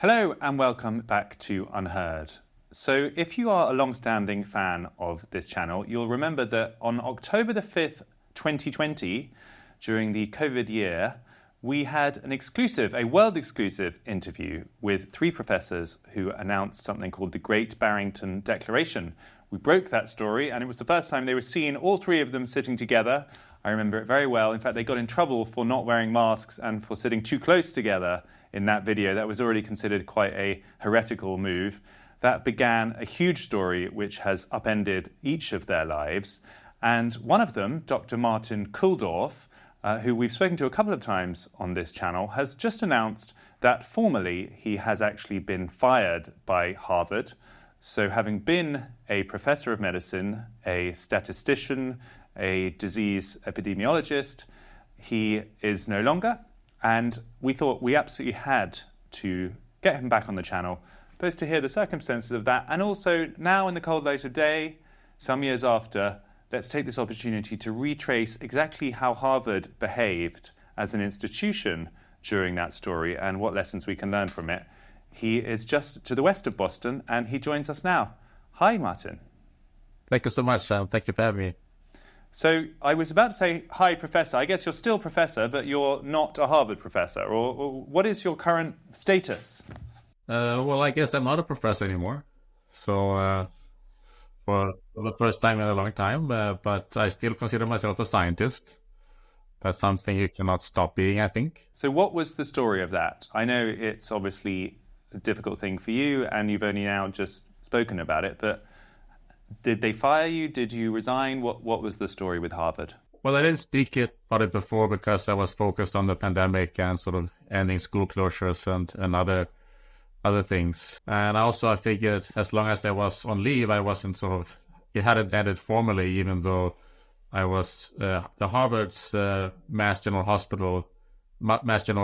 Hello and welcome back to UnHerd. So if you are a long-standing fan of this channel, you'll remember that on October the 5th, 2020, during the COVID year, we had a world-exclusive interview with three professors who announced something called the Great Barrington Declaration. We broke that story, and it was the first time they were seen, all three of them sitting together. I remember it very well. In fact, they got in trouble for not wearing masks and for sitting too close together in that video. That was already considered quite a heretical move. That began a huge story which has upended each of their lives. And one of them, Dr. Martin Kulldorff, who we've spoken to a couple of times on this channel, has just announced that formally he has actually been fired by Harvard. So having been a professor of medicine, a statistician, a disease epidemiologist, he is no longer. And we thought we absolutely had to get him back on the channel, both to hear the circumstances of that, and also now in the cold light of day, some years after, let's take this opportunity to retrace exactly how Harvard behaved as an institution during that story and what lessons we can learn from it. He is just to the west of Boston, and he joins us now. Hi, Martin. Thank you so much, Sam. Thank you for having me. So I was about to say, hi, Professor. I guess you're still Professor, but you're not a Harvard Professor. Or what is your current status? Well, I guess I'm not a professor anymore. So for the first time in a long time, but I still consider myself a scientist. That's something you cannot stop being, I think. So what was the story of that? I know it's obviously a difficult thing for you, and you've only now just spoken about it, but did they fire you? Did you resign? What was the story with Harvard? Well, I didn't speak about it before because I was focused on the pandemic and sort of ending school closures and other things. And also I figured as long as I was on leave, I wasn't it hadn't ended formally, even though I was the Harvard's Mass General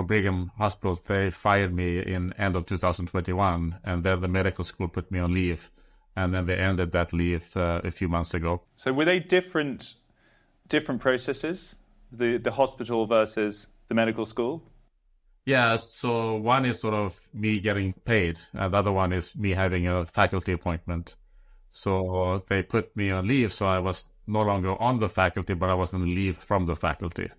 Brigham Hospitals, they fired me in end of 2021, and then the medical school put me on leave. And then they ended that leave a few months ago. So were they different processes, the hospital versus the medical school? Yeah, so one is sort of me getting paid, and the other one is me having a faculty appointment. So they put me on leave, so I was no longer on the faculty, but I was on leave from the faculty.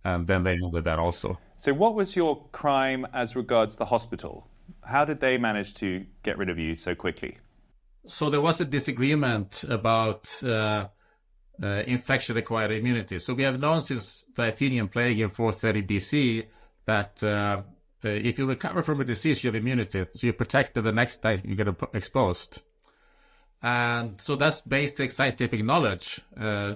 And then they ended that also. So what was your crime as regards the hospital? How did they manage to get rid of you so quickly? So there was a disagreement about infection-acquired immunity. So we have known since the Athenian plague in 430 BC that if you recover from a disease, you have immunity. So you're protected the next time you get exposed. And so that's basic scientific knowledge,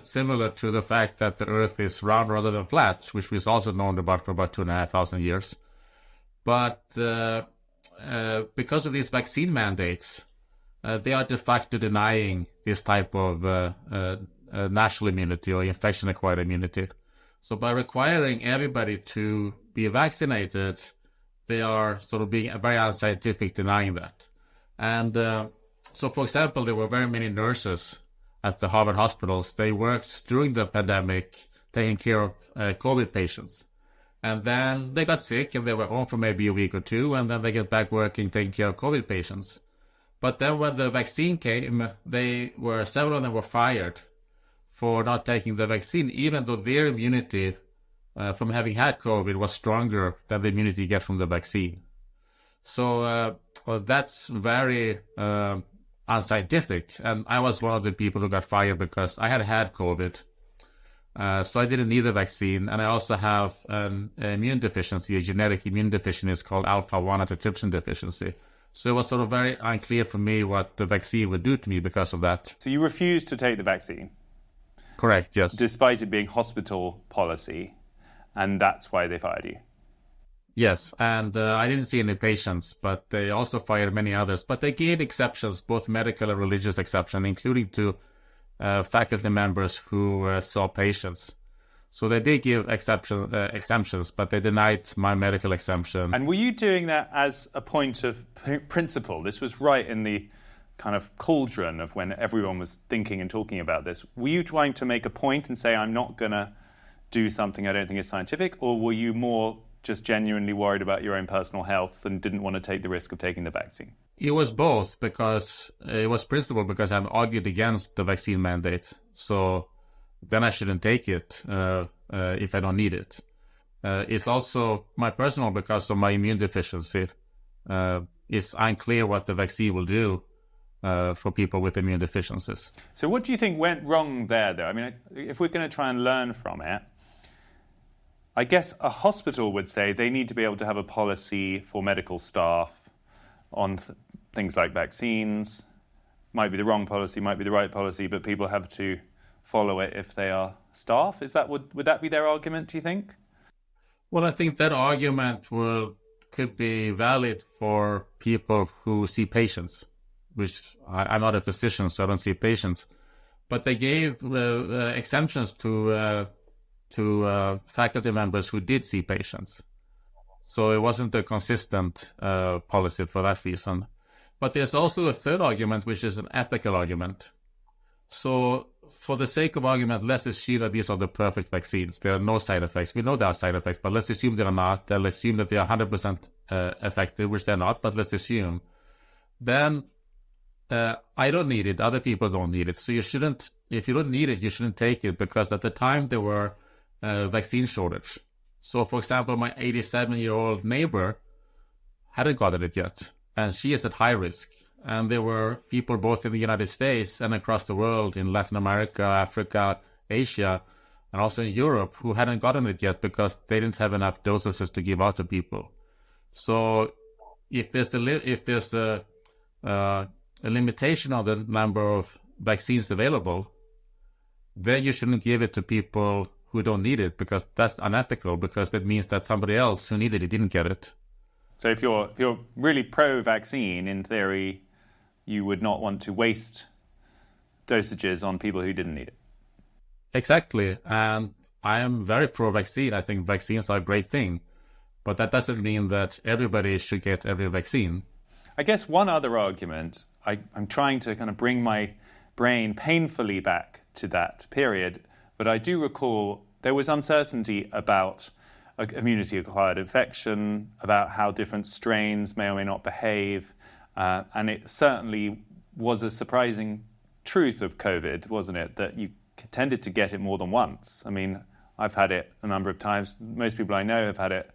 similar to the fact that the Earth is round rather than flat, which we've also known about for about 2,500 years. But because of these vaccine mandates, they are de facto denying this type of natural immunity or infection-acquired immunity. So by requiring everybody to be vaccinated, they are sort of being very unscientific denying that. And so, for example, there were very many nurses at the Harvard hospitals. They worked during the pandemic taking care of COVID patients. And then they got sick and they were home for maybe a week or two, and then they get back working taking care of COVID patients. But then when the vaccine came, several of them were fired for not taking the vaccine, even though their immunity from having had COVID was stronger than the immunity you get from the vaccine. So that's very unscientific. And I was one of the people who got fired because I had COVID. So I didn't need the vaccine. And I also have an immune deficiency, a genetic immune deficiency. It's called alpha-1 antitrypsin deficiency. So it was sort of very unclear for me what the vaccine would do to me because of that. So you refused to take the vaccine? Correct, yes. Despite it being hospital policy, and that's why they fired you? Yes, and I didn't see any patients, but they also fired many others. But they gave exceptions, both medical and religious exceptions, including to faculty members who saw patients. So they did give exemptions, but they denied my medical exemption. And were you doing that as a point of principle? This was right in the kind of cauldron of when everyone was thinking and talking about this. Were you trying to make a point and say, I'm not going to do something I don't think is scientific? Or were you more just genuinely worried about your own personal health and didn't want to take the risk of taking the vaccine? It was both, because it was principle because I've argued against the vaccine mandate. So then I shouldn't take it if I don't need it. It's also my personal because of my immune deficiency. It's unclear what the vaccine will do for people with immune deficiencies. So what do you think went wrong there, though? I mean, if we're going to try and learn from it, I guess a hospital would say they need to be able to have a policy for medical staff on things like vaccines. Might be the wrong policy, might be the right policy, but people have to follow it if they are staff. Would that be their argument, do you think? Well, I think that argument could be valid for people who see patients, which I'm not a physician, so I don't see patients. But they gave exemptions to faculty members who did see patients. So it wasn't a consistent policy for that reason. But there's also a third argument, which is an ethical argument. So for the sake of argument, let's assume that these are the perfect vaccines. There are no side effects. We know there are side effects, but let's assume there are not. Let's assume that they are 100% effective, which they're not, but let's assume. Then I don't need it. Other people don't need it. So you shouldn't, if you don't need it, you shouldn't take it, because at the time there were vaccine shortage. So for example, my 87-year-old neighbor hadn't gotten it yet, and she is at high risk. And there were people both in the United States and across the world, in Latin America, Africa, Asia, and also in Europe, who hadn't gotten it yet because they didn't have enough doses to give out to people. So if there's a limitation on the number of vaccines available, then you shouldn't give it to people who don't need it, because that's unethical, because that means that somebody else who needed it didn't get it. So if you're really pro-vaccine, in theory, you would not want to waste dosages on people who didn't need it. Exactly. And I am very pro-vaccine. I think vaccines are a great thing. But that doesn't mean that everybody should get every vaccine. I guess one other argument, I'm trying to kind of bring my brain painfully back to that period, but I do recall there was uncertainty about immunity-acquired infection, about how different strains may or may not behave. And it certainly was a surprising truth of COVID, wasn't it, that you tended to get it more than once. I mean, I've had it a number of times. Most people I know have had it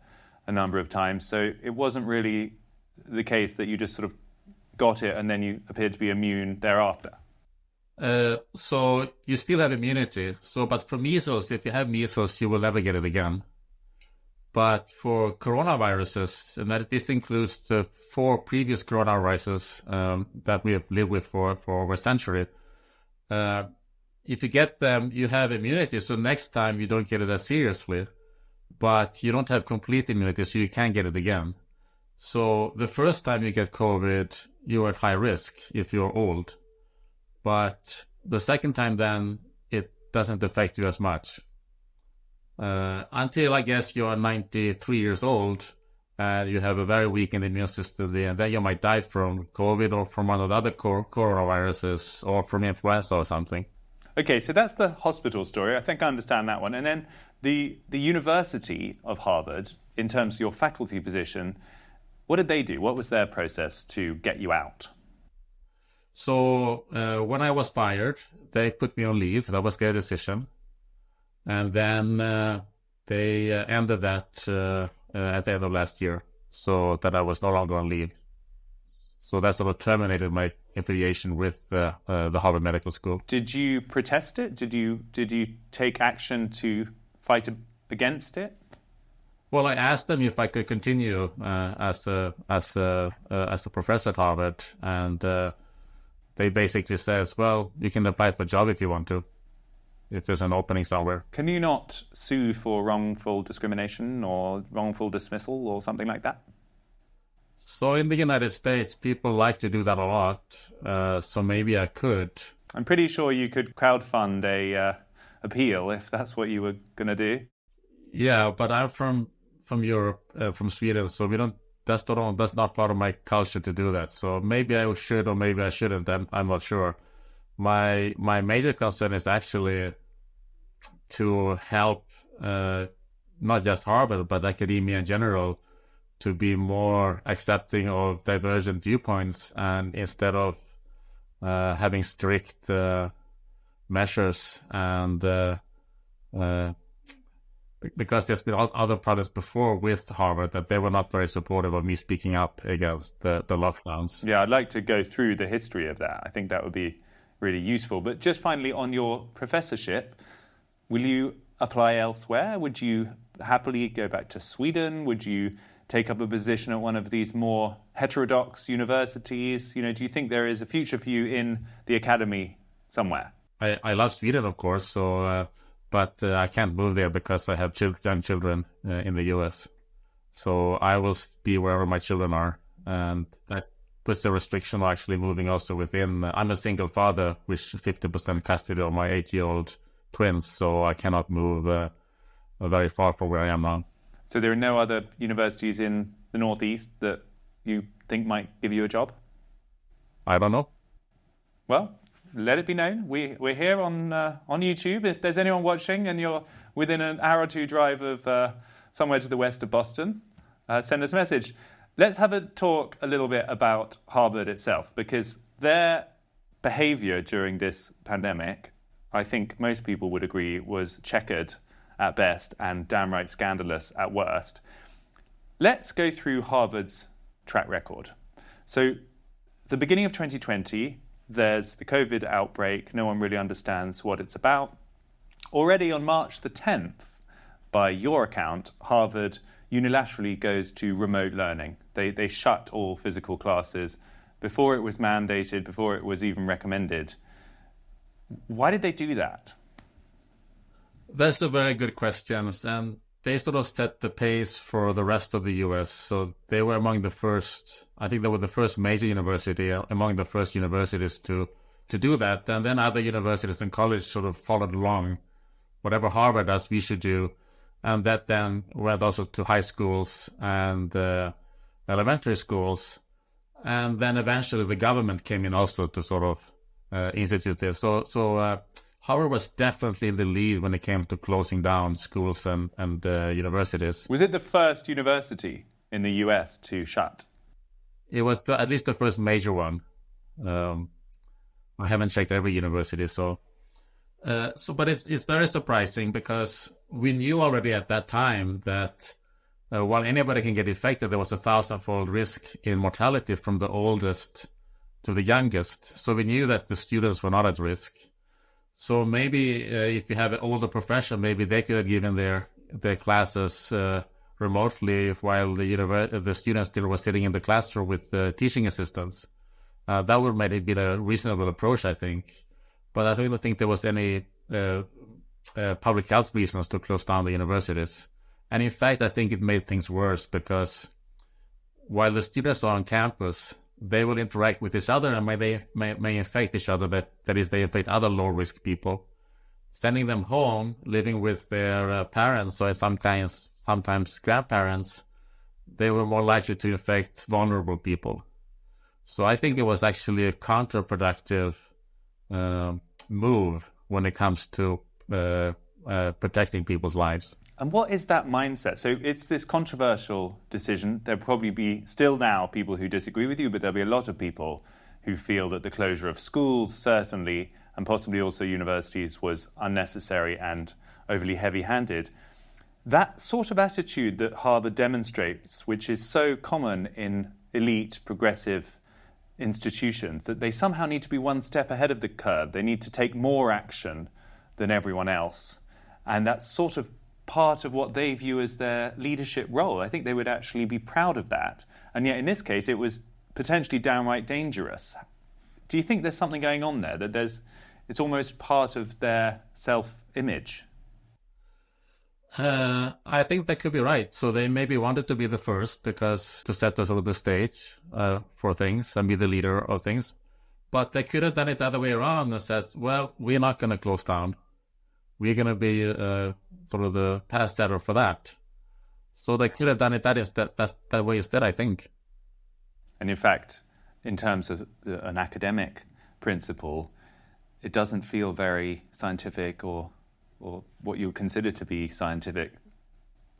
a number of times. So it wasn't really the case that you just sort of got it and then you appeared to be immune thereafter. So you still have immunity. But for measles, if you have measles, you will never get it again. But for coronaviruses, and this includes the 4 previous coronaviruses that we have lived with for over a century, if you get them, you have immunity. So next time you don't get it as seriously, but you don't have complete immunity, so you can get it again. So the first time you get COVID, you're at high risk if you're old. But the second time, then it doesn't affect you as much. Until I guess you're 93 years old and you have a very weakened immune system, and then you might die from COVID or from one of the other coronaviruses or from influenza or something. Okay, so that's the hospital story. I think I understand that one. And then the University of Harvard, in terms of your faculty position, what did they do? What was their process to get you out? So when I was fired, they put me on leave. That was their decision. And then they ended that at the end of last year, so that I was no longer on leave. So that sort of terminated my affiliation with the Harvard Medical School. Did you protest it? Did you take action to fight against it? Well, I asked them if I could continue as a professor at Harvard, and they basically says, well, you can apply for a job if you want to, if there's an opening somewhere. Can you not sue for wrongful discrimination or wrongful dismissal or something like that? So in the United States, people like to do that a lot, so maybe I could. I'm pretty sure you could crowdfund a appeal if that's what you were going to do. Yeah, but I'm from Europe, from Sweden, so we don't. That's not part of my culture to do that. So maybe I should or maybe I shouldn't. I'm not sure. My major concern is actually to help not just Harvard, but academia in general, to be more accepting of divergent viewpoints, and instead of having strict measures, and because there's been other products before with Harvard that they were not very supportive of me speaking up against the lockdowns. Yeah, I'd like to go through the history of that. I think that would be really useful. But just finally, on your professorship, will you apply elsewhere? Would you happily go back to Sweden? Would you take up a position at one of these more heterodox universities? Do you think there is a future for you in the academy somewhere? I love Sweden, of course, so but I can't move there because I have young children in the US. So I will be wherever my children are, and that puts a restriction on actually moving also within. I'm a single father with 50% custody of my 8-year-old twins, so I cannot move very far from where I am now. So there are no other universities in the Northeast that you think might give you a job? I don't know. Well, let it be known. We're here on YouTube. If there's anyone watching and you're within an hour or two drive of somewhere to the west of Boston, send us a message. Let's have a talk a little bit about Harvard itself, because their behavior during this pandemic, I think most people would agree, was checkered at best and downright scandalous at worst. Let's go through Harvard's track record. So, the beginning of 2020, there's the COVID outbreak. No one really understands what it's about. Already on March the 10th, by your account, Harvard unilaterally goes to remote learning. They shut all physical classes before it was mandated, before it was even recommended. Why did they do that? That's a very good question, and they sort of set the pace for the rest of the US. So they were among the first, I think they were the first major university, among the first universities to do that. And then other universities and colleges sort of followed along. Whatever Harvard does, we should do. And that then went also to high schools and elementary schools. And then eventually the government came in also to sort of institute this. So Harvard was definitely in the lead when it came to closing down schools and universities. Was it the first university in the US to shut? It was at least the first major one. I haven't checked every university, but it's very surprising because we knew already at that time that while anybody can get infected, there was a 1,000-fold risk in mortality from the oldest to the youngest. So we knew that the students were not at risk. So maybe if you have an older profession, maybe they could have given their classes remotely while the students still were sitting in the classroom with teaching assistants. That would maybe be a reasonable approach, I think. But I don't think there was any public health reasons to close down the universities. And in fact, I think it made things worse because while the students are on campus, they will interact with each other and may infect each other. That is, they infect other low-risk people. Sending them home, living with their parents or sometimes grandparents, they were more likely to infect vulnerable people. So I think it was actually a counterproductive move when it comes to protecting people's lives. And what is that mindset? So it's this controversial decision. There'll probably be still now people who disagree with you, but there'll be a lot of people who feel that the closure of schools, certainly, and possibly also universities, was unnecessary and overly heavy-handed. That sort of attitude that Harvard demonstrates, which is so common in elite, progressive institutions, that they somehow need to be one step ahead of the curve. They need to take more action than everyone else. And that's sort of part of what they view as their leadership role. I think they would actually be proud of that. And yet in this case, it was potentially downright dangerous. Do you think there's something going on there, that it's almost part of their self-image? I think that could be right. So they maybe wanted to be the first because to set the sort of the stage for things and be the leader of things. But they could have done it the other way around and said, well, we're not going to close down. We're going to be sort of the path setter for that. So they could have done it that way instead, I think. And in fact, in terms of an academic principle, it doesn't feel very scientific or what you would consider to be scientific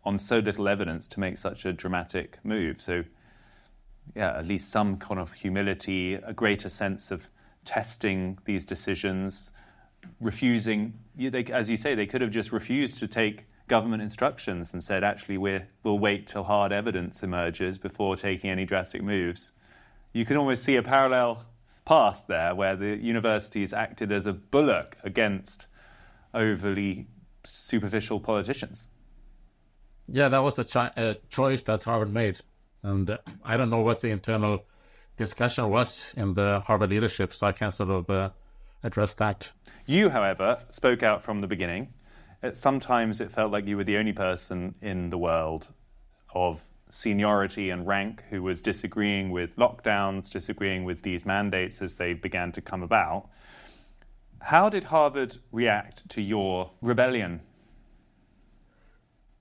on so little evidence to make such a dramatic move. So, yeah, at least some kind of humility, a greater sense of testing these decisions, refusing. As you say, they could have just refused to take government instructions and said, actually, we'll wait till hard evidence emerges before taking any drastic moves. You can almost see a parallel past there where the universities acted as a bulwark against overly superficial politicians. Yeah, that was a choice that Harvard made. And I don't know what the internal discussion was in the Harvard leadership, so I can't sort of address that. You, however, spoke out from the beginning. Sometimes it felt like you were the only person in the world of seniority and rank who was disagreeing with lockdowns, disagreeing with these mandates as they began to come about. How did Harvard react to your rebellion?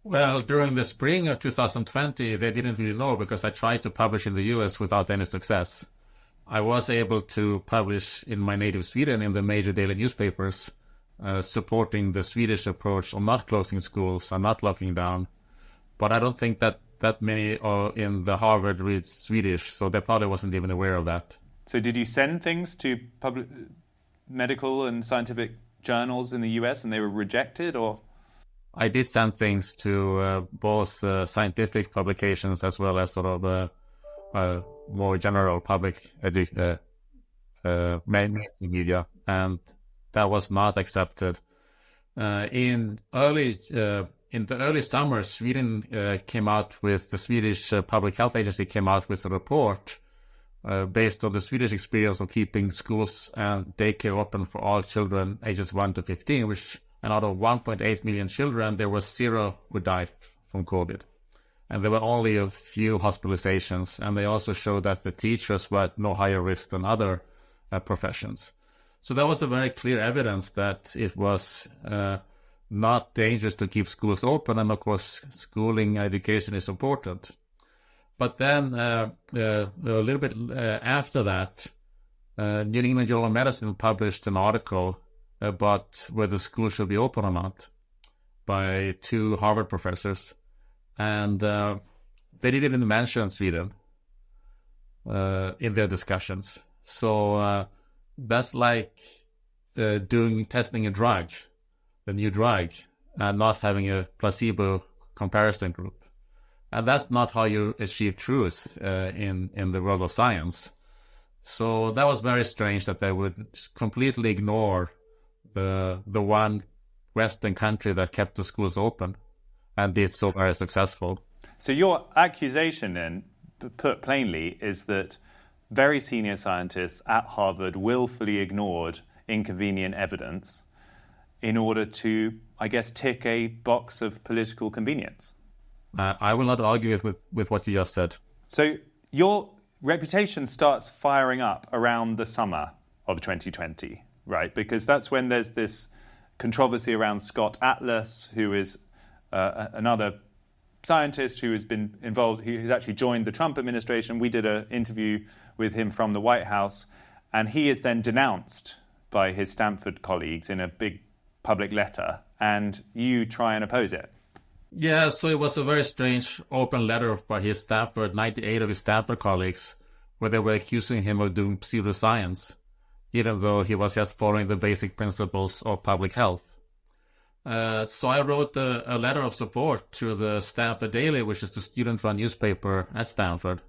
Well, during the spring of 2020, they didn't really know because I tried to publish in the US without any success. I was able to publish in my native Sweden in the major daily newspapers, supporting the Swedish approach of not closing schools and not locking down. But I don't think that many in the Harvard read Swedish, so they probably wasn't even aware of that. So did you send things to medical and scientific journals in the US and they were rejected, or? I did send things to both scientific publications as well as sort of more general public mainstream media, and that was not accepted. In the early summer, Sweden came out with, the Swedish Public Health Agency came out with a report based on the Swedish experience of keeping schools and daycare open for all children ages 1 to 15, and out of 1.8 million children, there were 0 who died from COVID. And there were only a few hospitalizations, and they also showed that the teachers were at no higher risk than other professions. So that was a very clear evidence that it was not dangerous to keep schools open, and of course schooling education is important. But then a little bit after that, New England Journal of Medicine published an article about whether schools should be open or not by 2 Harvard professors, and they didn't even mention Sweden in their discussions. So that's like testing a new drug, and not having a placebo comparison group. And that's not how you achieve truth in the world of science. So that was very strange that they would completely ignore the one Western country that kept the schools open and did so very successful. So your accusation then, put plainly, is that very senior scientists at Harvard willfully ignored inconvenient evidence in order to, I guess, tick a box of political convenience. I will not argue with what you just said. So your reputation starts firing up around the summer of 2020, right? Because that's when there's this controversy around Scott Atlas, who is another scientist who has been involved, who's actually joined the Trump administration. We did an interview with him from the White House, and he is then denounced by his Stanford colleagues in a big public letter, and you try and oppose it. Yeah, so it was a very strange open letter by his Stanford, 98 of his Stanford colleagues, where they were accusing him of doing pseudoscience, even though he was just following the basic principles of public health. So I wrote a letter of support to the Stanford Daily, which is the student-run newspaper at Stanford,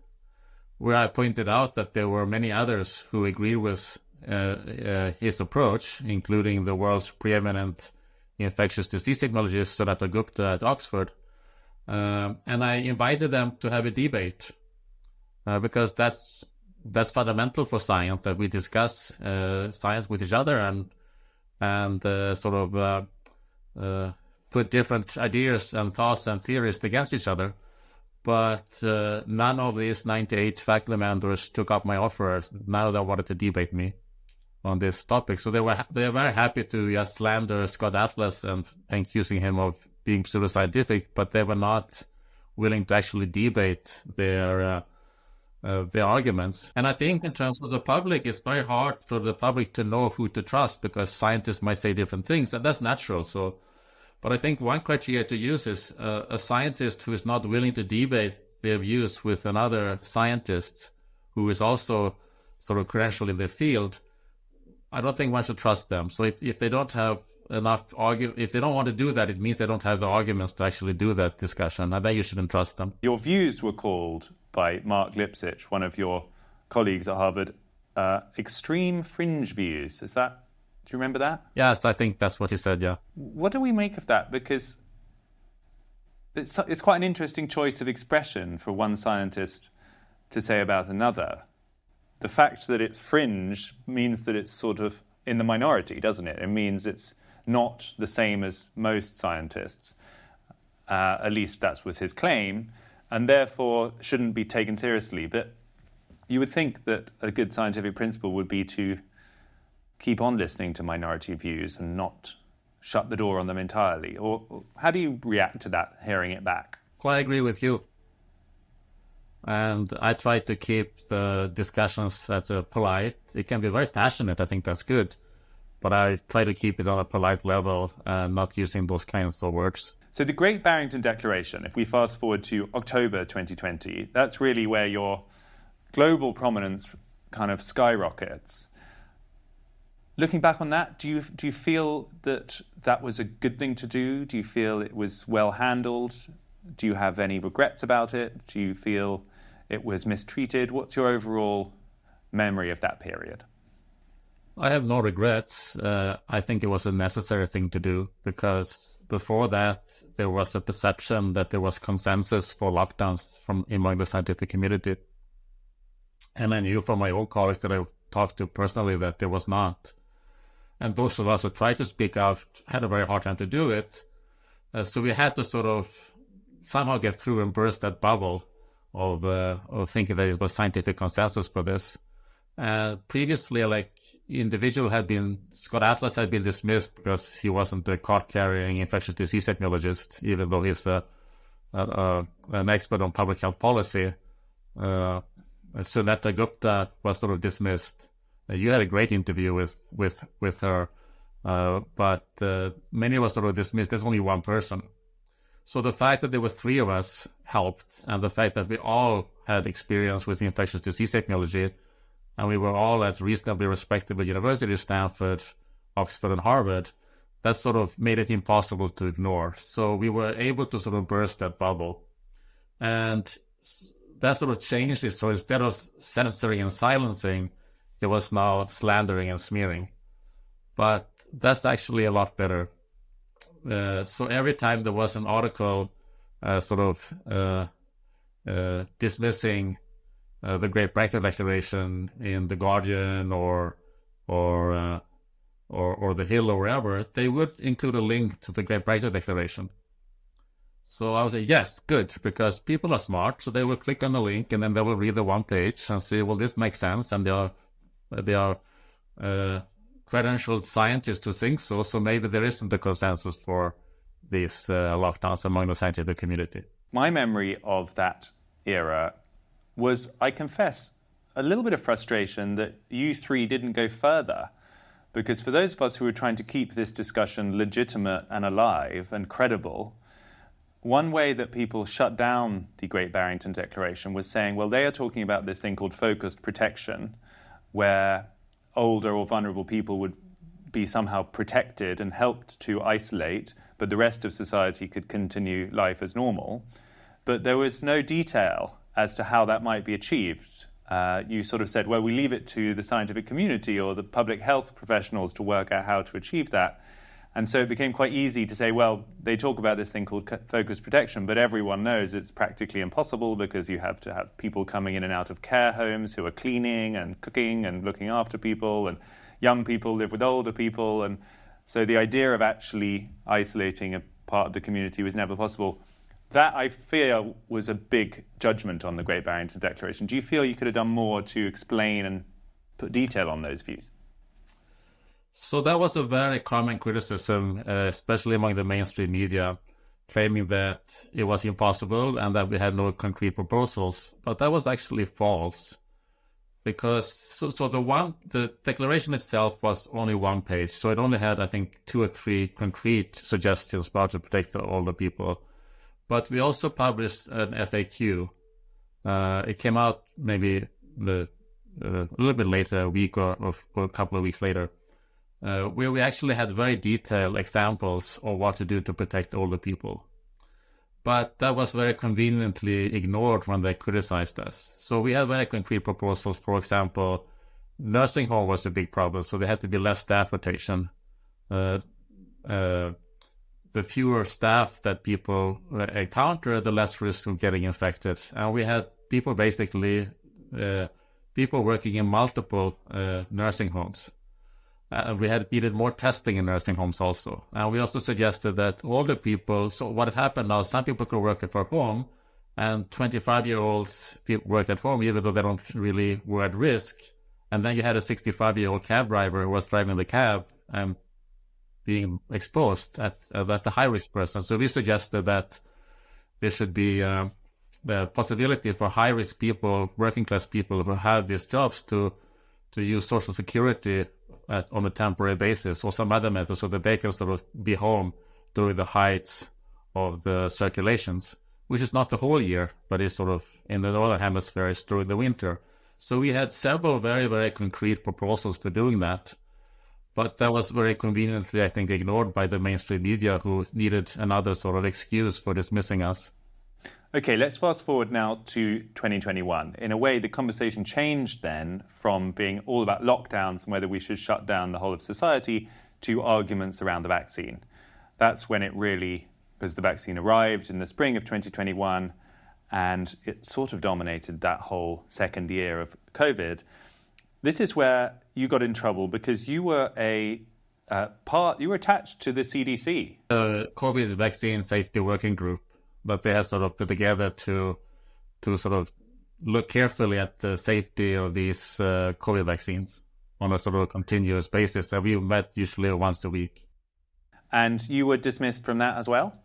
where I pointed out that there were many others who agreed with his approach, including the world's preeminent infectious disease technologist Sunata Gupta at Oxford. And I invited them to have a debate because that's fundamental for science, that we discuss science with each other and sort of put different ideas and thoughts and theories against each other. But none of these 98 faculty members took up my offer. None of them wanted to debate me on this topic. So they were very happy to just slander Scott Atlas and accusing him of being pseudoscientific, but they were not willing to actually debate their arguments. And I think in terms of the public, it's very hard for the public to know who to trust because scientists might say different things, and that's natural. So But I think one criteria to use is a scientist who is not willing to debate their views with another scientist who is also sort of credentialed in their field. I don't think one should trust them. So if they don't have enough if they don't want to do that, it means they don't have the arguments to actually do that discussion. I think you shouldn't trust them. Your views were called by Mark Lipsitch, one of your colleagues at Harvard, extreme fringe views. Do you remember that? Yes, I think that's what he said, yeah. What do we make of that? Because it's quite an interesting choice of expression for one scientist to say about another. The fact that it's fringe means that it's sort of in the minority, doesn't it? It means it's not the same as most scientists. At least that was his claim, and therefore shouldn't be taken seriously. But you would think that a good scientific principle would be to keep on listening to minority views and not shut the door on them entirely. Or how do you react to that, hearing it back? Well, I agree with you. And I try to keep the discussions at a polite. It can be very passionate. I think that's good. But I try to keep it on a polite level and not using those kinds of words. So the Great Barrington Declaration, if we fast forward to October 2020, that's really where your global prominence kind of skyrockets. Looking back on that, do you feel that that was a good thing to do? Do you feel it was well handled? Do you have any regrets about it? Do you feel it was mistreated? What's your overall memory of that period? I have no regrets. I think it was a necessary thing to do because before that, there was a perception that there was consensus for lockdowns among the scientific community. And I knew from my own colleagues that I talked to personally that there was not. And those of us who tried to speak out had a very hard time to do it. So we had to sort of somehow get through and burst that bubble of thinking that it was scientific consensus for this. Previously, Scott Atlas had been dismissed because he wasn't a card-carrying infectious disease epidemiologist, even though he's an expert on public health policy. Sunetta Gupta was sort of dismissed. You had a great interview with her, but many of us sort of dismissed. There's only one person. So the fact that there were three of us helped, and the fact that we all had experience with infectious disease epidemiology, and we were all at reasonably respectable universities, Stanford, Oxford, and Harvard, that sort of made it impossible to ignore. So we were able to sort of burst that bubble. And that sort of changed it. So instead of censoring and silencing, it was now slandering and smearing. But that's actually a lot better. So every time there was an article dismissing the Great Barrington Declaration in The Guardian or The Hill or wherever, they would include a link to the Great Barrington Declaration. So I would say, yes, good, because people are smart, so they will click on the link and then they will read the one page and say, well, this makes sense, and they are credentialed scientists who think so, so maybe there isn't a consensus for these lockdowns among the scientific community. My memory of that era was, I confess, a little bit of frustration that you three didn't go further. Because for those of us who were trying to keep this discussion legitimate and alive and credible, one way that people shut down the Great Barrington Declaration was saying, well, they are talking about this thing called focused protection, where older or vulnerable people would be somehow protected and helped to isolate, but the rest of society could continue life as normal. But there was no detail as to how that might be achieved. You sort of said, well, we leave it to the scientific community or the public health professionals to work out how to achieve that. And so it became quite easy to say, well, they talk about this thing called focused protection, but everyone knows it's practically impossible because you have to have people coming in and out of care homes who are cleaning and cooking and looking after people, and young people live with older people. And so the idea of actually isolating a part of the community was never possible. That, I fear, was a big judgment on the Great Barrington Declaration. Do you feel you could have done more to explain and put detail on those views? So that was a very common criticism, especially among the mainstream media, claiming that it was impossible and that we had no concrete proposals. But that was actually false. because the declaration itself was only one page, so it only had, I think, 2 or 3 concrete suggestions for how to protect older people. But we also published an FAQ. It came out maybe a little bit later, a week or a couple of weeks later, where we actually had very detailed examples of what to do to protect older people. But that was very conveniently ignored when they criticized us. So we had very concrete proposals. For example, nursing home was a big problem, so there had to be less staff rotation. The fewer staff that people encounter, the less risk of getting infected. And we had people people working in multiple nursing homes. We needed more testing in nursing homes also. And we also suggested that older people, so what had happened now, some people could work at home, and 25-year-olds worked at home even though they don't really were at risk. And then you had a 65-year-old cab driver who was driving the cab and being exposed at the high-risk person. So we suggested that there should be the possibility for high-risk people, working-class people who have these jobs to use Social Security on a temporary basis or some other method so that they can sort of be home during the heights of the circulations, which is not the whole year, but is sort of in the northern hemisphere is during the winter. So we had several very, very concrete proposals for doing that. But that was very conveniently, I think, ignored by the mainstream media, who needed another sort of excuse for dismissing us. Okay, let's fast forward now to 2021. In a way, the conversation changed then from being all about lockdowns and whether we should shut down the whole of society to arguments around the vaccine. That's when it really, because the vaccine arrived in the spring of 2021 and it sort of dominated that whole second year of COVID. This is where you got in trouble because you were you were attached to the CDC. The COVID vaccine safety working group that they have sort of put together to sort of look carefully at the safety of these COVID vaccines on a sort of continuous basis. And we met usually once a week. And you were dismissed from that as well?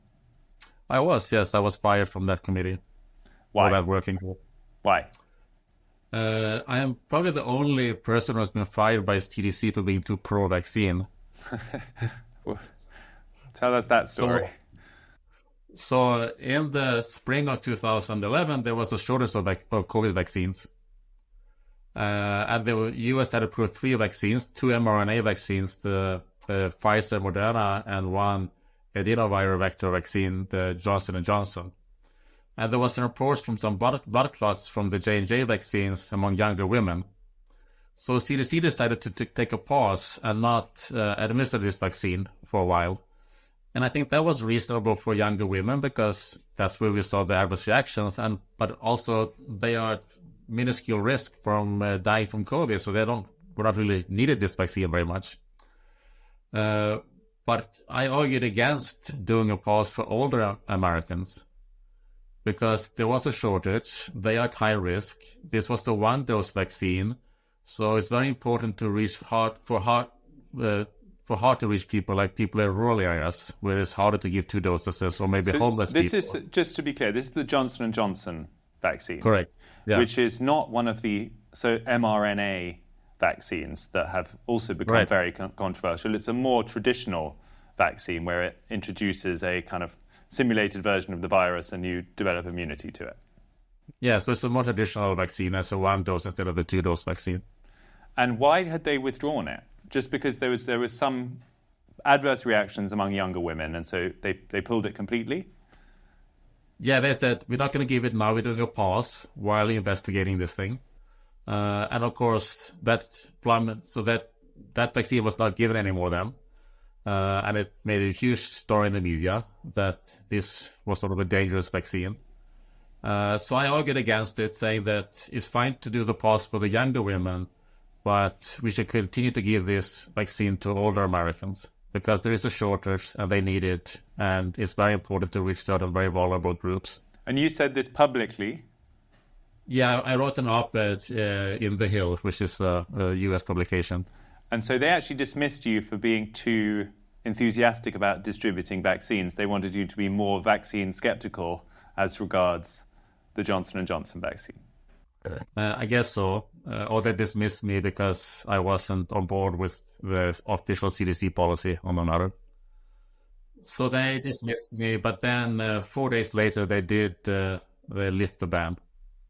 I was, yes. I was fired from that committee. Why? Or that working group. Why? I am probably the only person who has been fired by CDC for being too pro-vaccine. Tell us that story. So in the spring of 2011, there was a shortage of COVID vaccines. And the U.S. had approved 3 vaccines, 2 mRNA vaccines, the Pfizer, Moderna, and 1 adenoviral vector vaccine, the Johnson & Johnson. And there was a report from some blood clots from the J&J vaccines among younger women. So CDC decided to take a pause and not administer this vaccine for a while. And I think that was reasonable for younger women because that's where we saw the adverse reactions. But also they are at minuscule risk from dying from COVID, so we're not really needed this vaccine very much. But I argued against doing a pause for older Americans because there was a shortage. They are at high risk. This was the 1-dose vaccine, so it's very important to reach hard to reach people, like people in rural areas where it's harder to give 2 doses, or maybe homeless people. This is, just to be clear, this is the Johnson & Johnson vaccine. Correct. Yeah. Which is not one of the mRNA vaccines that have also become very controversial. It's a more traditional vaccine where it introduces a kind of simulated version of the virus and you develop immunity to it. Yeah, so it's a more traditional vaccine as a 1-dose instead of a 2-dose vaccine. And why had they withdrawn it? Just because there was some adverse reactions among younger women, and so they pulled it completely? Yeah, they said, we're not going to give it now, we're doing a pause while investigating this thing. And of course, that vaccine was not given anymore then. And it made a huge story in the media that this was sort of a dangerous vaccine. So I argued against it, saying that it's fine to do the pause for the younger women, but we should continue to give this vaccine to older Americans because there is a shortage and they need it, and it's very important to reach certain very vulnerable groups. And you said this publicly? Yeah, I wrote an op-ed in The Hill, which is a US publication. And so they actually dismissed you for being too enthusiastic about distributing vaccines. They wanted you to be more vaccine skeptical as regards the Johnson & Johnson vaccine. I guess so. Or they dismissed me because I wasn't on board with the official CDC policy on another. So they dismissed me, but then 4 days later they lift the ban.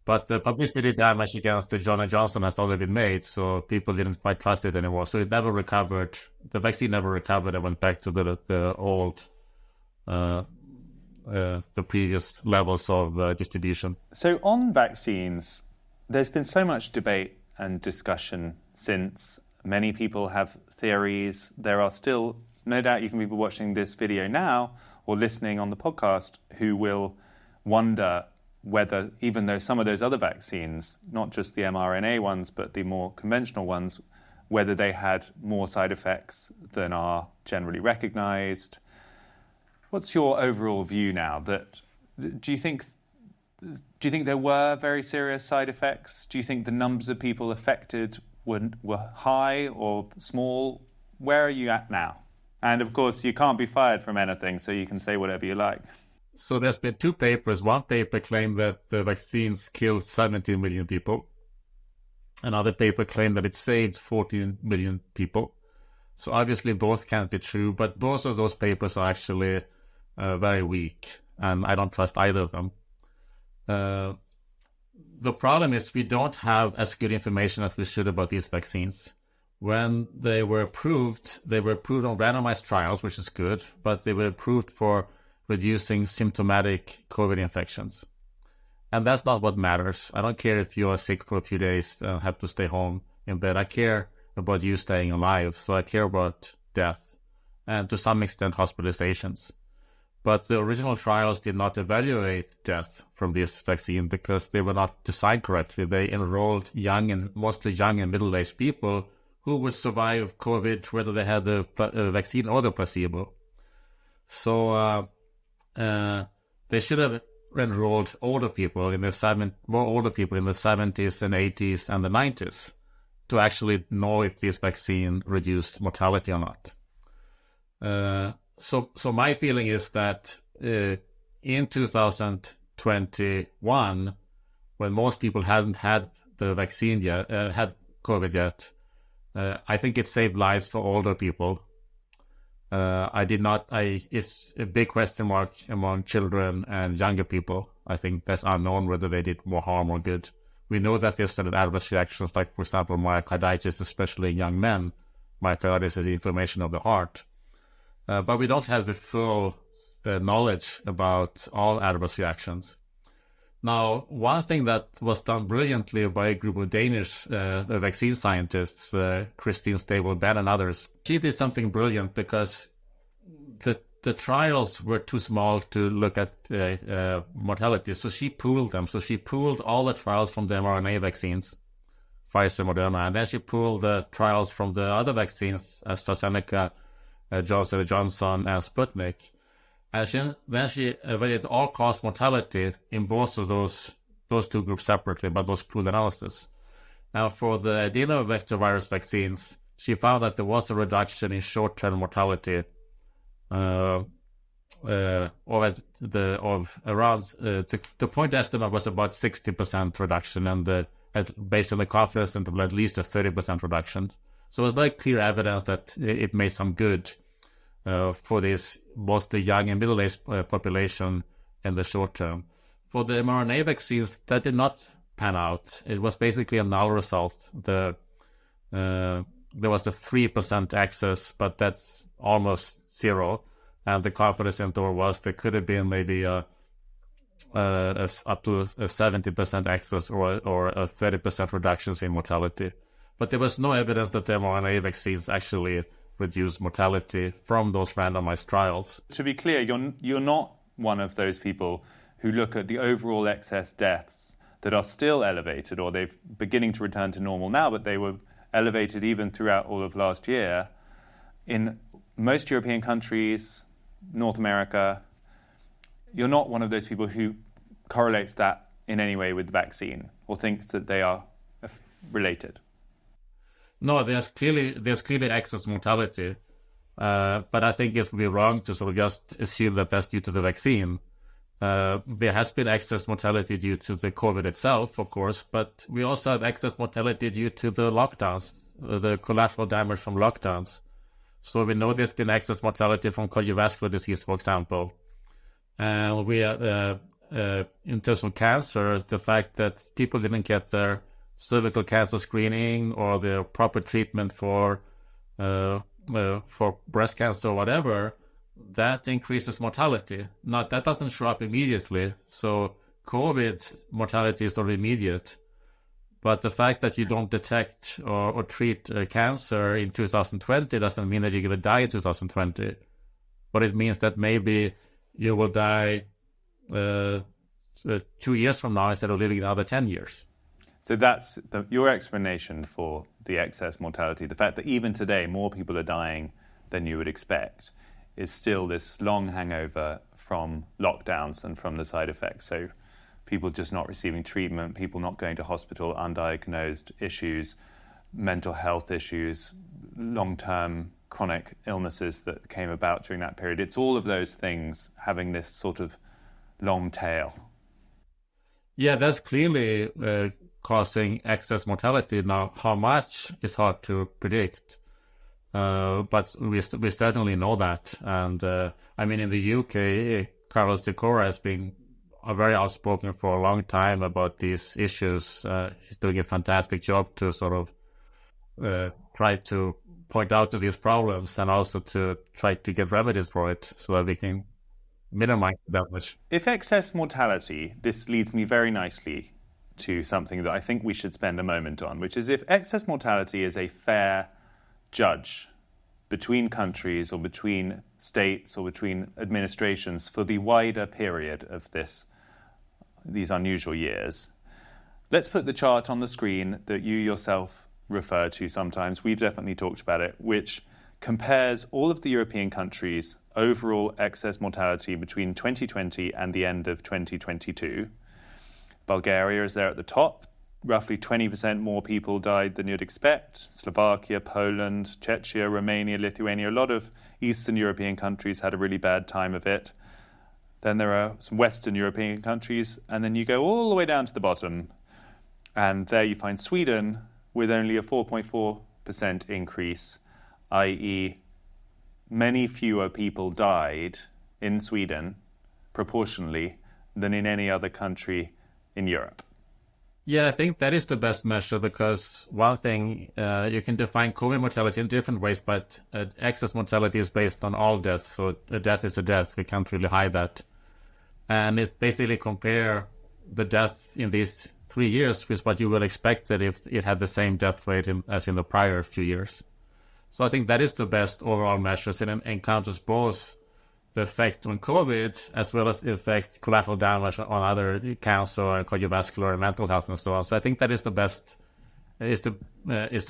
But the publicity damage against the Johnson & Johnson has already been made, so people didn't quite trust it anymore. So it never recovered. The vaccine never recovered and went back to the old, the previous levels of distribution. So on vaccines, there's been so much debate and discussion since. Many people have theories. There are still, no doubt, even people watching this video now or listening on the podcast who will wonder whether, even though some of those other vaccines, not just the mRNA ones, but the more conventional ones, whether they had more side effects than are generally recognized. What's your overall view now? Do you think there were very serious side effects? Do you think the numbers of people affected were high or small? Where are you at now? And of course, you can't be fired from anything, so you can say whatever you like. So there's been two papers. One paper claimed that the vaccines killed 17 million people. Another paper claimed that it saved 14 million people. So obviously both can't be true, but both of those papers are actually very weak, and I don't trust either of them. The problem is we don't have as good information as we should about these vaccines. When they were approved on randomized trials, which is good, but they were approved for reducing symptomatic COVID infections. And that's not what matters. I don't care if you are sick for a few days and have to stay home in bed. I care about you staying alive. So I care about death and to some extent hospitalizations. But the original trials did not evaluate death from this vaccine because they were not designed correctly. They enrolled mostly young and middle-aged people who would survive COVID, whether they had the vaccine or the placebo. So they should have enrolled older people more older people in the 70s and 80s and the 90s to actually know if this vaccine reduced mortality or not. So my feeling is that in 2021, when most people hadn't had the vaccine yet, had COVID yet, I think it saved lives for older people. It's a big question mark among children and younger people. I think that's unknown whether they did more harm or good. We know that there's certain adverse reactions, like, for example, myocarditis, especially in young men. Myocarditis is the inflammation of the heart. But we don't have the full knowledge about all adverse reactions. Now, one thing that was done brilliantly by a group of Danish vaccine scientists, Christine Stable-Ben and others, she did something brilliant because the trials were too small to look at mortality. So she pooled them. So she pooled all the trials from the mRNA vaccines, Pfizer, Moderna, and then she pooled the trials from the other vaccines, AstraZeneca, Johnson & Johnson, and Sputnik. And then she evaluated all-cause mortality in both of those two groups separately, but those pooled analysis. Now, for the adenovector virus vaccines, she found that there was a reduction in short-term mortality the point estimate was about 60% reduction, and based on the confidence interval, at least a 30% reduction. So it was very clear evidence that it made some good for this mostly young and middle-aged population in the short term. For the mRNA vaccines, that did not pan out. It was basically a null result. There was a 3% access, but that's almost zero. And the confidence interval was there could have been maybe up to a 70% access or a 30% reductions in mortality. But there was no evidence that the mRNA vaccines actually reduced mortality from those randomized trials. To be clear, you're not one of those people who look at the overall excess deaths that are still elevated, or they're beginning to return to normal now, but they were elevated even throughout all of last year. In most European countries, North America, you're not one of those people who correlates that in any way with the vaccine or thinks that they are related. No, there's clearly excess mortality, but I think it would be wrong to sort of just assume that that's due to the vaccine. There has been excess mortality due to the COVID itself, of course, but we also have excess mortality due to the lockdowns, the collateral damage from lockdowns. So we know there's been excess mortality from cardiovascular disease, for example. And in terms of cancer, the fact that people didn't get their cervical cancer screening or the proper treatment for breast cancer or whatever, that increases mortality. Now, that doesn't show up immediately. So COVID mortality is not immediate. But the fact that you don't detect or treat cancer in 2020 doesn't mean that you're going to die in 2020. But it means that maybe you will die 2 years from now instead of living another 10 years. So that's your explanation for the excess mortality. The fact that even today more people are dying than you would expect is still this long hangover from lockdowns and from the side effects. So people just not receiving treatment, people not going to hospital, undiagnosed issues, mental health issues, long-term chronic illnesses that came about during that period. It's all of those things having this sort of long tail. Yeah, that's clearly causing excess mortality. Now, how much is hard to predict, but we certainly know that. And I mean, in the UK, Carlos Sikora has been very outspoken for a long time about these issues. He's doing a fantastic job to sort of try to point out to these problems and also to try to get remedies for it so that we can minimize the damage. If excess mortality, this leads me very nicely to something that I think we should spend a moment on, which is if excess mortality is a fair judge between countries or between states or between administrations for the wider period of these unusual years. Let's put the chart on the screen that you yourself refer to sometimes. We've definitely talked about it, which compares all of the European countries' overall excess mortality between 2020 and the end of 2022. Bulgaria is there at the top. Roughly 20% more people died than you'd expect. Slovakia, Poland, Czechia, Romania, Lithuania, a lot of Eastern European countries had a really bad time of it. Then there are some Western European countries, and then you go all the way down to the bottom, and there you find Sweden with only a 4.4% increase, i.e. many fewer people died in Sweden, proportionally, than in any other country in Europe. Yeah, I think that is the best measure because one thing, you can define COVID mortality in different ways, but excess mortality is based on all deaths. So a death is a death. We can't really hide that. And it's basically compare the death in these 3 years with what you would expect if it had the same death rate as in the prior few years. So I think that is the best overall measures. It encounters both the effect on COVID as well as the effect collateral damage on other cancer and cardiovascular and mental health and so on. So I think that is the best, is the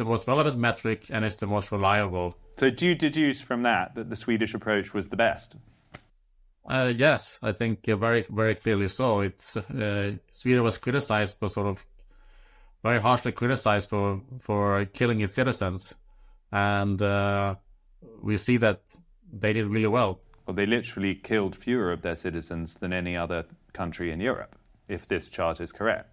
most relevant metric and is the most reliable. So do you deduce from that the Swedish approach was the best? Yes, I think very, very clearly so. Sweden was criticized for very harshly criticized for killing its citizens. And we see that they did really well. Well, they literally killed fewer of their citizens than any other country in Europe, if this chart is correct.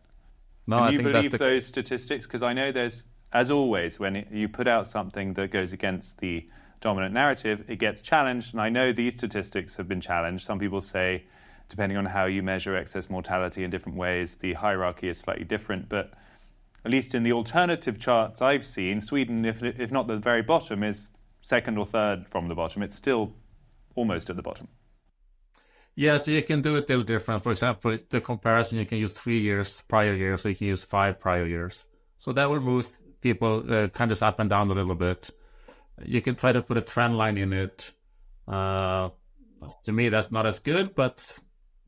No, Do you believe those statistics? Because I know there's, as always, when you put out something that goes against the dominant narrative, it gets challenged. And I know these statistics have been challenged. Some people say, depending on how you measure excess mortality in different ways, the hierarchy is slightly different. But at least in the alternative charts I've seen, Sweden, if not the very bottom, is second or third from the bottom. It's still almost at the bottom. Yeah, so you can do it a little different. For example, the comparison, you can use 3 years, prior years, so you can use 5 prior years. So that will move people kind of up and down a little bit. You can try to put a trend line in it. To me, that's not as good, but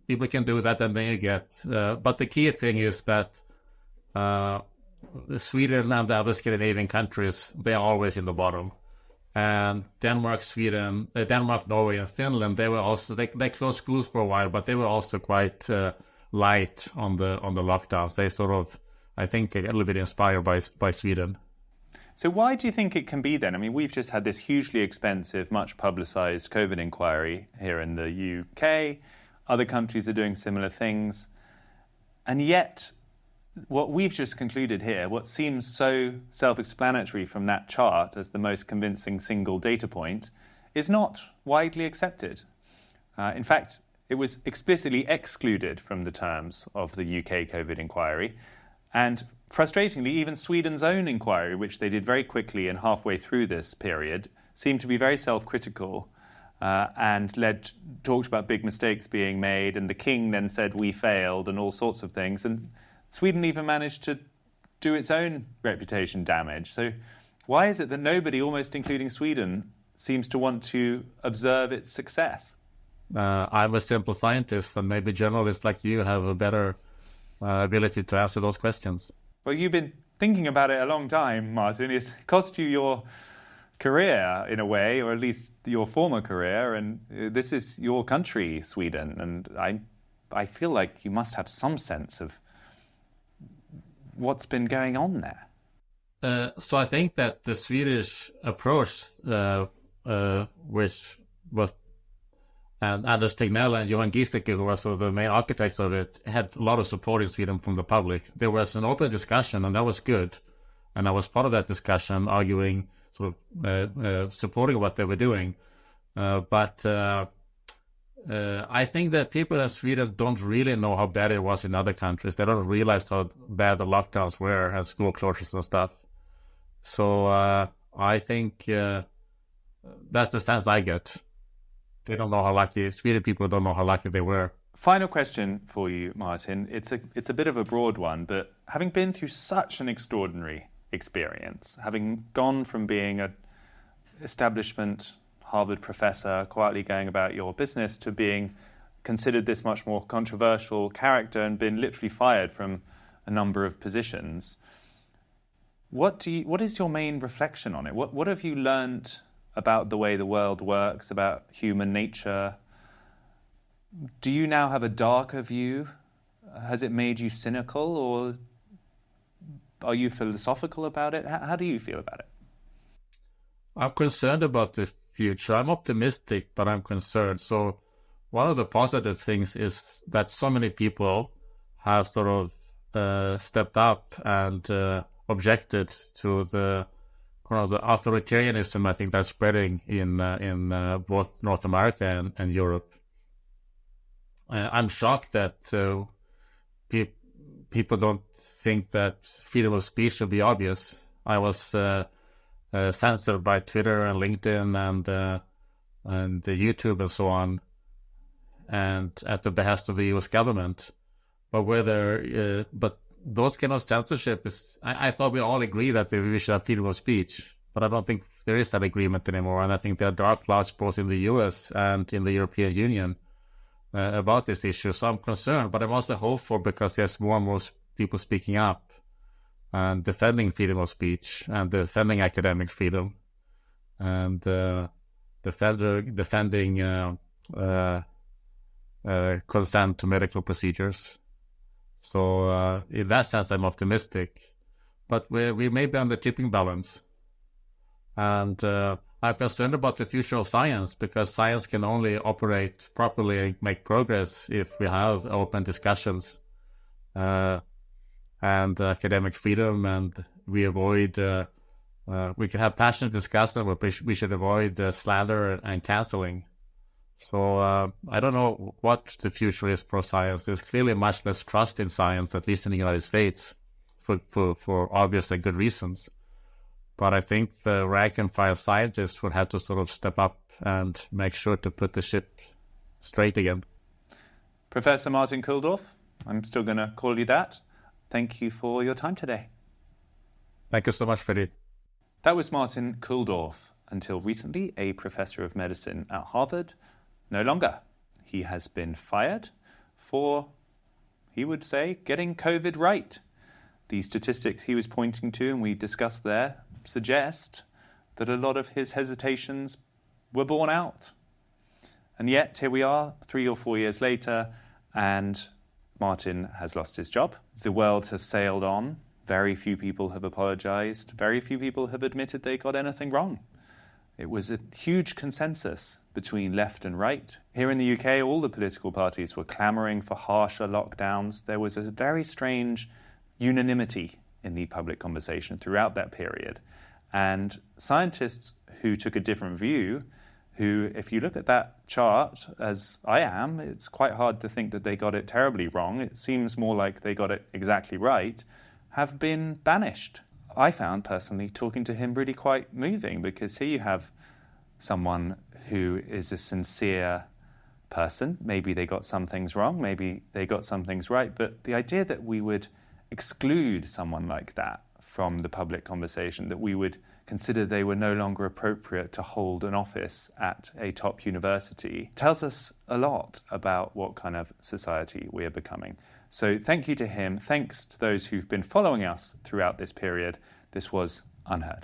people can do that and then you get... but the key thing is that Sweden and the other Scandinavian countries, they are always in the bottom. And Denmark, Norway, and Finland, they were also they closed schools for a while, but they were also quite light on the lockdowns. They sort of, I think, a little bit inspired by Sweden. So why do you think it can be then? I mean, we've just had this hugely expensive, much publicised COVID inquiry here in the UK. Other countries are doing similar things. And yet, what we've just concluded here, what seems so self-explanatory from that chart as the most convincing single data point, is not widely accepted. In fact, it was explicitly excluded from the terms of the UK COVID inquiry. And frustratingly, even Sweden's own inquiry, which they did very quickly and halfway through this period, seemed to be very self-critical and talked about big mistakes being made. And the king then said, we failed, and all sorts of things. And Sweden even managed to do its own reputation damage. So why is it that nobody, almost including Sweden, seems to want to observe its success? I'm a simple scientist, and maybe journalists like you have a better ability to answer those questions. Well, you've been thinking about it a long time, Martin. It's cost you your career in a way, or at least your former career, and this is your country, Sweden, and I feel like you must have some sense of what's been going on there. So I think that the Swedish approach, which was, and Anders Tegnell and Johan Giesecke, who were sort of the main architects of it, had a lot of support in Sweden from the public. There was an open discussion, and that was good. And I was part of that discussion, arguing, sort of supporting what they were doing. But I think that people in Sweden don't really know how bad it was in other countries. They don't realize how bad the lockdowns were and school closures and stuff. So I think that's the sense I get. They don't know how lucky, Swedish people don't know how lucky they were. Final question for you, Martin. It's a bit of a broad one, but having been through such an extraordinary experience, having gone from being an establishment Harvard professor, quietly going about your business, to being considered this much more controversial character and been literally fired from a number of positions, what is your main reflection on it? What have you learned about the way the world works, about human nature? Do you now have a darker view? Has it made you cynical, or are you philosophical about it? How do you feel about it? I'm concerned about the future. I'm optimistic, but I'm concerned. So one of the positive things is that so many people have sort of stepped up and objected to the authoritarianism, I think, that's spreading in both North America and Europe. I'm shocked that people don't think that freedom of speech should be obvious. I was censored by Twitter and LinkedIn and the YouTube and so on, and at the behest of the U.S. government. But those kind of censorship is, I thought we all agree that we should have freedom of speech, but I don't think there is that agreement anymore. And I think there are dark clouds both in the US and in the European Union about this issue. So I'm concerned, but I'm also hopeful because there's more and more people speaking up and defending freedom of speech and defending academic freedom and defending consent to medical procedures. So in that sense, I'm optimistic. But we may be on the tipping balance. And I'm concerned about the future of science, because science can only operate properly and make progress if we have open discussions and academic freedom, and we avoid, we can have passionate discussion, but we should avoid slander and canceling. So I don't know what the future is for science. There's clearly much less trust in science, at least in the United States, for obvious and good reasons. But I think the rank and file scientists would have to sort of step up and make sure to put the ship straight again. Professor Martin Kulldorff, I'm still going to call you that. Thank you for your time today. Thank you so much, Freddie. That was Martin Kulldorff, until recently a professor of medicine at Harvard. No longer. He has been fired for, he would say, getting COVID right. The statistics he was pointing to, and we discussed there, suggest that a lot of his hesitations were borne out. And yet, here we are, 3 or 4 years later, and Martin has lost his job. The world has sailed on. Very few people have apologized. Very few people have admitted they got anything wrong. It was a huge consensus between left and right. Here in the UK, all the political parties were clamouring for harsher lockdowns. There was a very strange unanimity in the public conversation throughout that period. And scientists who took a different view, who, if you look at that chart, as I am, it's quite hard to think that they got it terribly wrong. It seems more like they got it exactly right, have been banished. I found personally talking to him really quite moving, because here you have someone who is a sincere person. Maybe they got some things wrong, maybe they got some things right, but the idea that we would exclude someone like that from the public conversation, that we would consider they were no longer appropriate to hold an office at a top university, tells us a lot about what kind of society we are becoming. So thank you to him. Thanks to those who've been following us throughout this period. This was UnHerd.